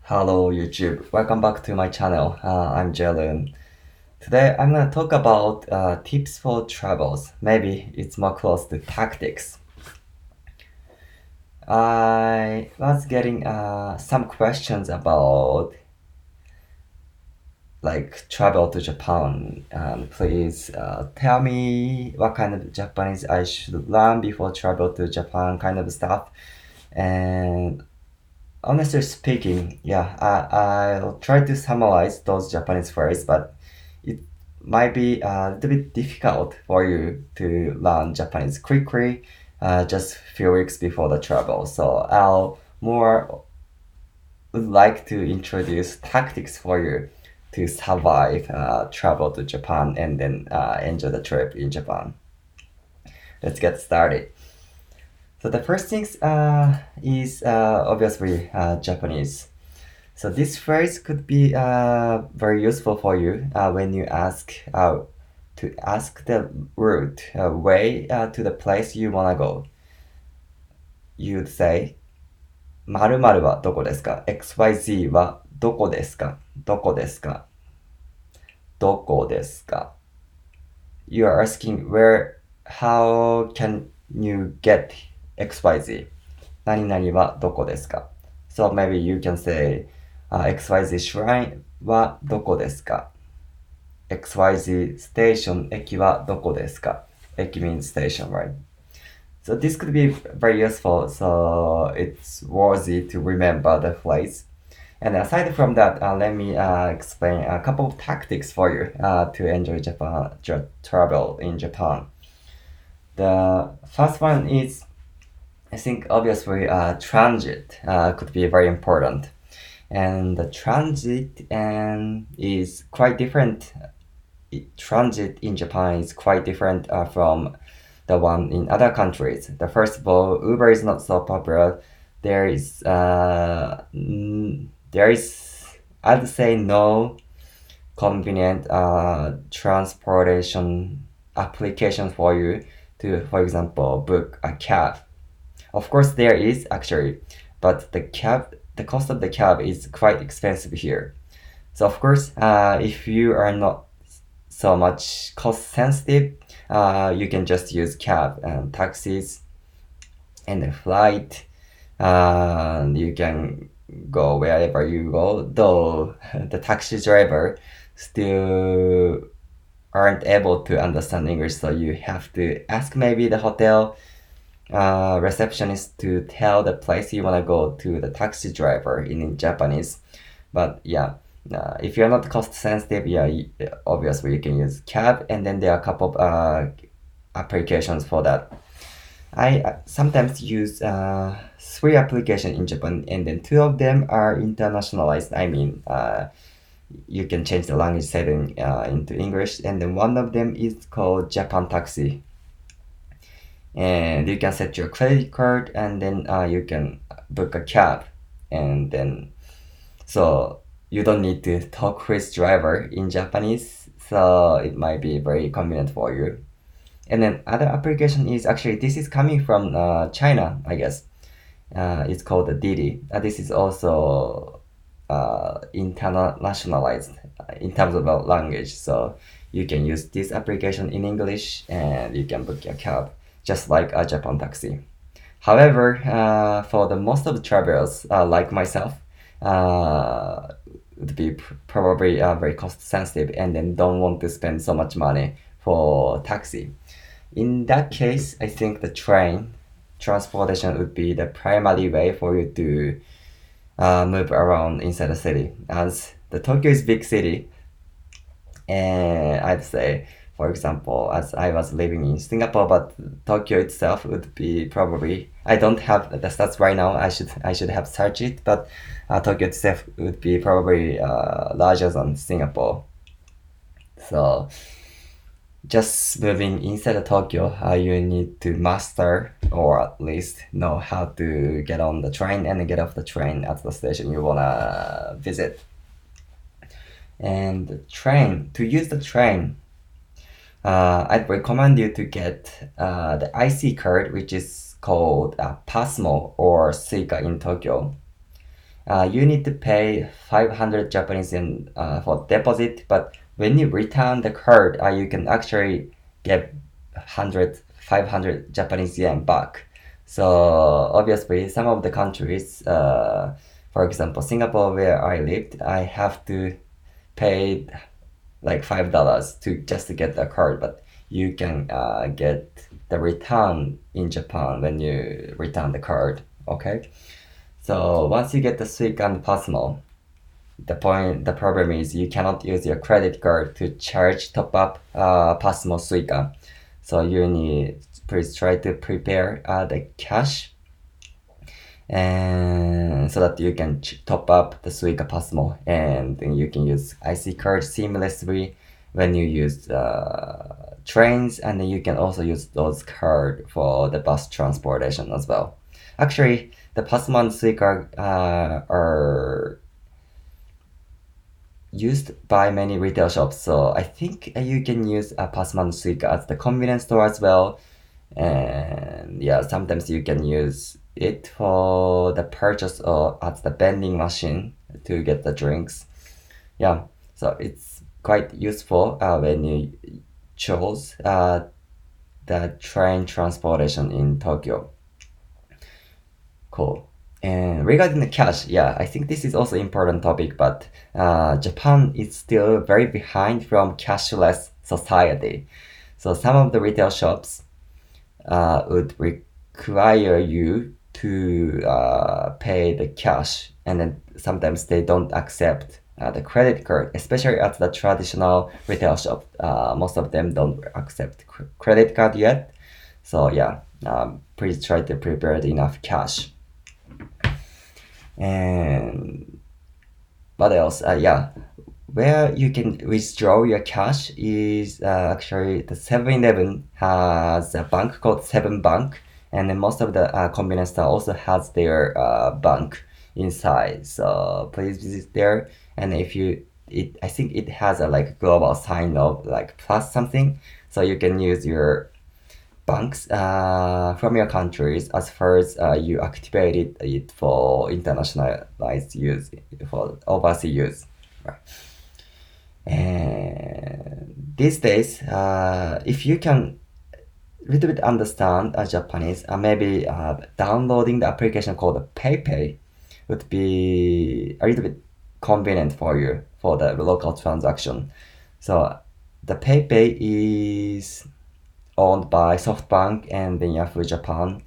Hello YouTube, welcome back to my channel. I'm Jalen. Today I'm gonna talk about tips for travels. Maybe it's more close to tactics. I was getting some questions about like travel to Japan. Please tell me what kind of Japanese I should learn before travel to Japan, kind of stuff. And honestly speaking, yeah, I'll try to summarize those Japanese phrases, but it might be a little bit difficult for you to learn Japanese quickly, just a few weeks before the travel. So I'll more would like to introduce tactics for you to survive travel to Japan and then enjoy the trip in Japan. Let's get started. So the first things is obviously Japanese. So this phrase could be very useful for you when you ask the route way to the place you wanna go. You'd say 〇〇はどこですか ?XYZ はどこですかどこですかどこですか You are asking how can you get XYZ? 何々はどこですか So maybe you can say XYZ shrine はどこですか XYZ station 駅はどこですか駅 means station, right? So this could be very useful, so it's worthy to remember the phrase. And aside from that, let me explain a couple of tactics for you to enjoy travel in Japan. The first one is, I think obviously transit could be very important. And the transit is quite different. Transit in Japan is quite different from the one in other countries. The first of all, Uber is not so popular. There is I'd say no convenient transportation application for you to, for example, book a cab. Of course, there is actually, but the cost of the cab is quite expensive here. So of course, if you are not so much cost sensitive, you can just use cab and taxis and the flight. You can go wherever you go, though the taxi driver still aren't able to understand English, so you have to ask maybe the hotel receptionist to tell the place you want to go to the taxi driver in Japanese. But yeah, if you're not cost sensitive, yeah, obviously you can use cab, and then there are a couple of applications for that. I sometimes use three applications in Japan, and then two of them are internationalized. I mean, you can change the language setting into English, and then one of them is called Japan Taxi. And you can set your credit card, and then you can book a cab, and then so you don't need to talk with driver in Japanese, so it might be very convenient for you. And then other application is actually this is coming from China, I guess. It's called the Didi. This is also internationalized in terms of the language, so you can use this application in English and you can book your cab just like a Japan taxi. However, for the most of the travelers like myself, would be probably very cost sensitive and then don't want to spend so much money for taxi. In that case, I think the train transportation would be the primary way for you to move around inside the city. As the Tokyo is big city, and I'd say, for example, as I was living in Singapore, but Tokyo itself would be probably I don't have the stats right now. I should have searched it, but Tokyo itself would be probably larger than Singapore. So just moving inside of Tokyo, you need to master or at least know how to get on the train and get off the train at the station you wanna visit. And the train, to use the train, I'd recommend you to get the IC card, which is called Pasmo or Suica in Tokyo. you need to pay 500 Japanese yen for deposit, but when you return the card, you can actually get 500 Japanese yen back. So obviously, some of the countries, for example, Singapore, where I lived, I have to pay like $5 to just to get the card, but you can get the return in Japan when you return the card. Okay, so once you get the Suica and Pasmo, the problem is you cannot use your credit card to charge top up Pasmo Suica. So you need please try to prepare the cash and so that you can top up the Suica Pasmo, and then you can use IC card seamlessly when you use trains, and then you can also use those card for the bus transportation as well. Actually, the Pasmo and Suica are used by many retail shops, so I think you can use a Pasmo and Suica at the convenience store as well. And yeah, sometimes you can use it for the purchase or at the vending machine to get the drinks. Yeah, so it's quite useful when you chose the train transportation in Tokyo. Cool. And regarding the cash, yeah, I think this is also important topic, but Japan is still very behind from cashless society. So some of the retail shops would require you to pay the cash, and then sometimes they don't accept the credit card, especially at the traditional retail shop. Most of them don't accept credit card yet. So yeah, please try to prepare enough cash. And what else? Yeah, where you can withdraw your cash is actually the 7-Eleven has a bank called Seven Bank, and then most of the convenience store also has their bank inside. So please visit there. And if you, I think it has a like global sign of like plus something, so you can use your banks from your countries as far as you activated it for internationalized use, for overseas use. Right. And these days, if you can a little bit understand Japanese, maybe downloading the application called PayPay would be a little bit convenient for you for the local transaction. So the PayPay is owned by SoftBank and then Yahoo Japan,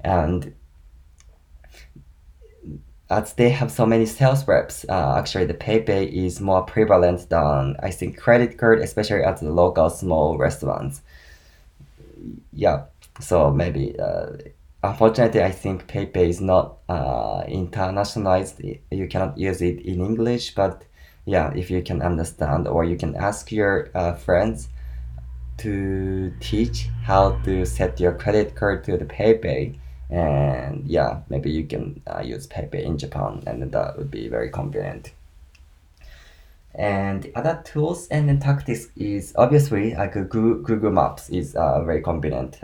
and as they have so many sales reps, actually the PayPay is more prevalent than I think credit card, especially at the local small restaurants. Yeah, so maybe unfortunately I think PayPay is not internationalized. You cannot use it in English, but yeah, if you can understand or you can ask your friends to teach how to set your credit card to the PayPay, and yeah, maybe you can use PayPay in Japan, and that would be very convenient. And the other tools and then tactics is obviously like Google Maps is very convenient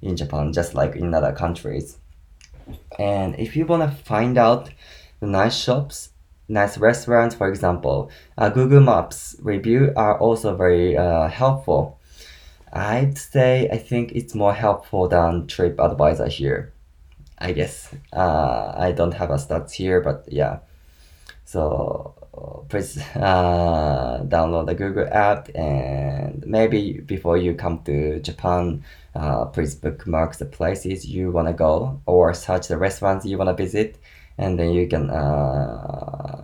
in Japan, just like in other countries. And if you want to find out the nice shops, nice restaurants, for example, Google Maps review are also very helpful. I'd say I think it's more helpful than TripAdvisor here. I guess I don't have a stats here, but yeah. So please download the Google app, and maybe before you come to Japan, please bookmark the places you wanna go or search the restaurants you wanna visit, and then you can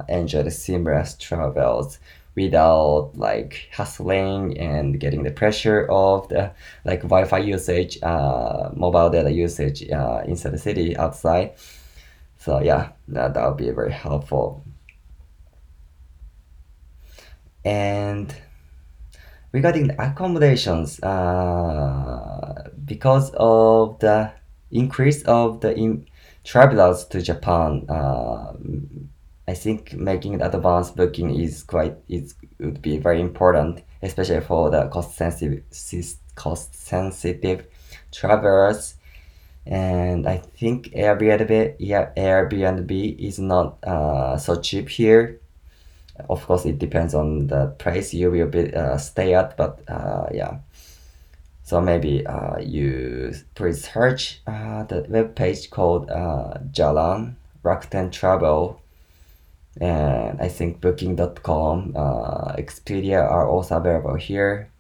enjoy the seamless travels without like hustling and getting the pressure of the like Wi-Fi usage, mobile data usage inside the city outside. So yeah, that would be very helpful. And regarding the accommodations, because of the increase of the travelers to Japan, I think making the advance booking is would be very important, especially for the cost sensitive travelers. And I think Airbnb, yeah, Airbnb is not so cheap here. Of course, it depends on the place you will be stay at, but yeah. So maybe you please search the web page called Jalan Rakuten Travel, and I think Booking.com, Expedia are also available here,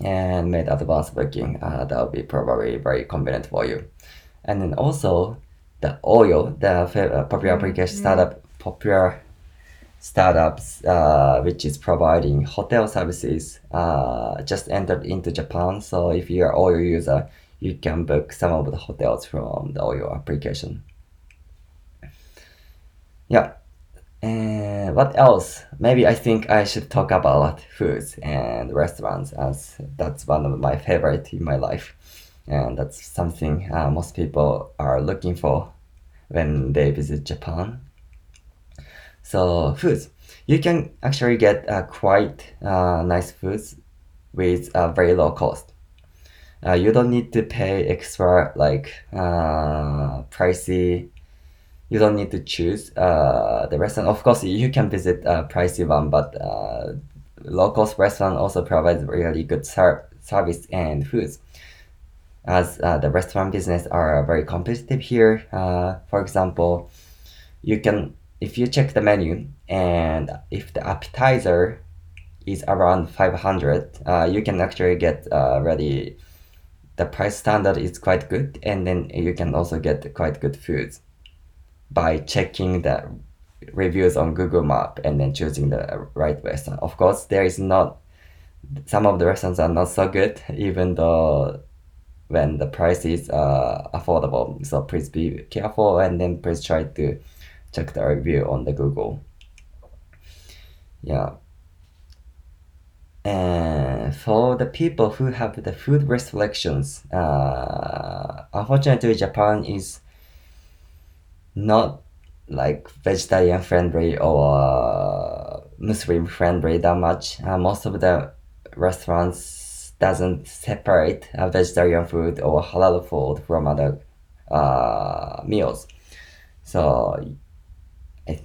and made advanced booking. That will be probably very convenient for you. And then also the Oyo, the popular application popular startups, which is providing hotel services, just entered into Japan. So if you are Oyo user, you can book some of the hotels from the Oyo application. Yeah. And what else? Maybe I think I should talk about foods and restaurants, as that's one of my favorite in my life. And that's something most people are looking for when they visit Japan. So foods, you can actually get quite nice foods with very low cost. You don't need to pay extra like pricey. You don't need to choose the restaurant. Of course, you can visit a pricey one, but low cost restaurant also provides really good service and foods. As the restaurant business are very competitive here. For example, you can if you check the menu and if the appetizer is around 500, you can actually get ready. The price standard is quite good, and then you can also get quite good foods by checking the reviews on Google Map and then choosing the right restaurant. Of course, there is not some of the restaurants are not so good, even though when the price is affordable. So please be careful and then please try to check the review on the Google. Yeah. And for the people who have the food restrictions, unfortunately, Japan is not like vegetarian friendly or Muslim friendly that much. Most of the restaurants doesn't separate vegetarian food or halal food from other meals. So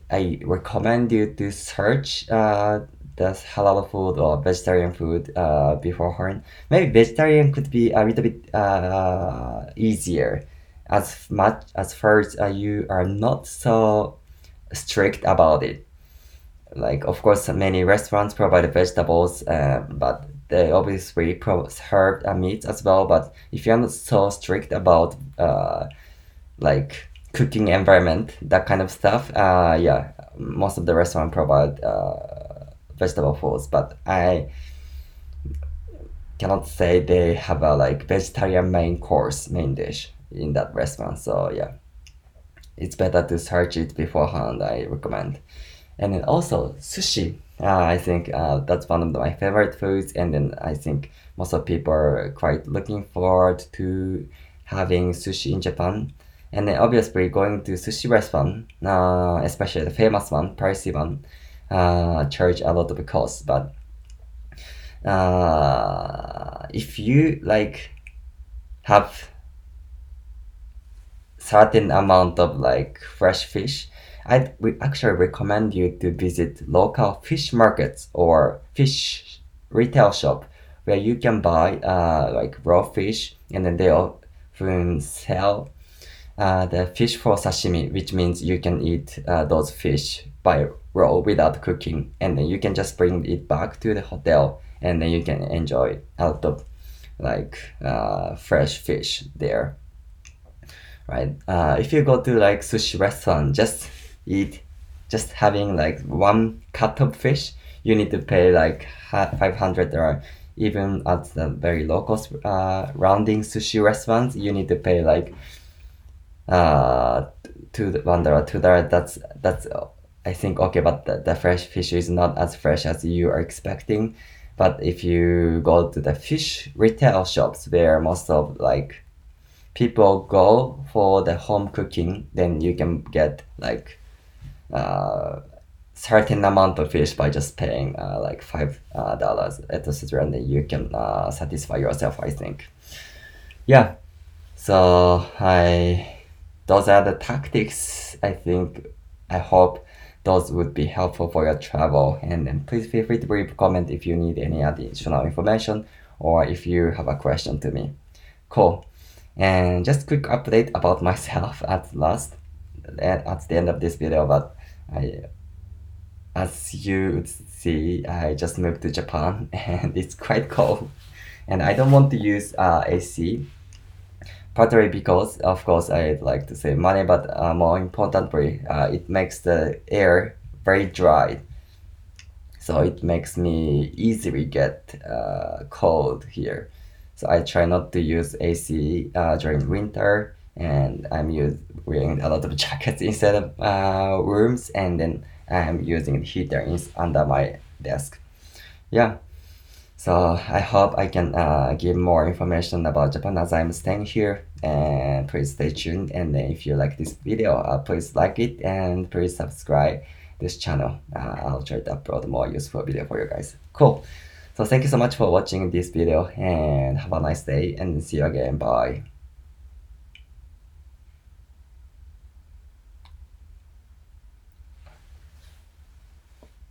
I recommend you to search the halal food or vegetarian food beforehand. Maybe vegetarian could be a little bit easier, as much as first you are not so strict about it. Like of course, many restaurants provide vegetables, but they obviously serve meat as well. But if you're not so strict about like cooking environment, that kind of stuff, yeah, most of the restaurant provide vegetable foods, but I cannot say they have a like vegetarian main dish in that restaurant. So yeah, it's better to search it beforehand. I recommend. And then also sushi. I think that's one of my favorite foods, and then I think most of people are quite looking forward to having sushi in Japan. And then obviously going to sushi restaurant, especially the famous one, pricey one, charge a lot of cost. But if you like have certain amount of like fresh fish, I actually recommend you to visit local fish markets or fish retail shop where you can buy like raw fish, and then they often sell the fish for sashimi, which means you can eat those fish by raw without cooking, and then you can just bring it back to the hotel, and then you can enjoy out of like fresh fish there, right? If you go to like sushi restaurant, just eat, just having like one cut of fish, you need to pay like 500, or even at the very low cost rounding sushi restaurants, you need to pay like to the $1, $2. That's I think okay, but the fresh fish is not as fresh as you are expecting. But if you go to the fish retail shops where most of like people go for the home cooking, then you can get like certain amount of fish by just paying like $5, etc., and then you can satisfy yourself, I think. Yeah. So those are the tactics. I hope those would be helpful for your travel. And then please feel free to leave a comment if you need any additional information or if you have a question to me. Cool. And just quick update about myself at last, at the end of this video. But as you would see, I just moved to Japan and it's quite cold. And I don't want to use AC, partly because, of course, I'd like to save money, but more importantly, it makes the air very dry. So it makes me easily get cold here. So I try not to use AC during winter, and wearing a lot of jackets instead of rooms, and then I'm using the heater under my desk. Yeah. So I hope I can give more information about Japan as I'm staying here. And please stay tuned. And then if you like this video, please like it and please subscribe this channel. I'll try to upload more useful video for you guys. Cool. So thank you so much for watching this video and have a nice day and see you again. Bye.